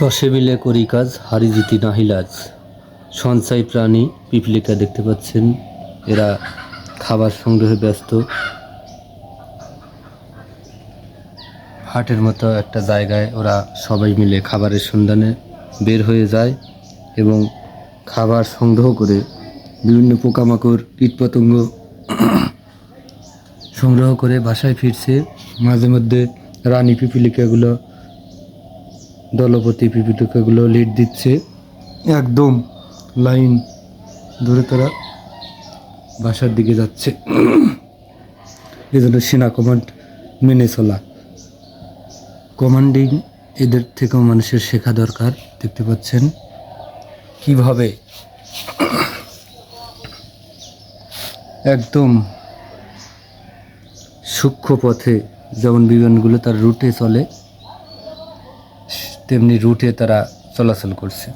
দশে মিলে করি কাজ, হারি জিতি নাহি লাজ। সঞ্চয় প্রাণী পিপলিকা দেখতে পাচ্ছেন, এরা খাবার সংগ্রহে ব্যস্ত। হাটের মতো একটা জায়গায় ওরা সবাই মিলে খাবারের সন্ধানে বের হয়ে যায় এবং খাবার সংগ্রহ করে বিভিন্ন পোকামাকড় কীটপতঙ্গ সংগ্রহ করে বাসায় ফিরছে। মাঝে মধ্যে রানী পিপিলিকাগুলো, দলপতি পিপিলিকাগুলো লিড দিচ্ছে, একদম লাইন ধরে তারা বাসার দিকে যাচ্ছে। এজন্য সেনা কমান্ড মেনে চলা, কমান্ডিং এদের থেকেও মানুষের শেখা দরকার। দেখতে পাচ্ছেন কিভাবে একদম সূক্ষ্ম পথে, যেমন বিমানগুলো তার রুটে চলে তেমনি রুটে তারা চলাচল করছে।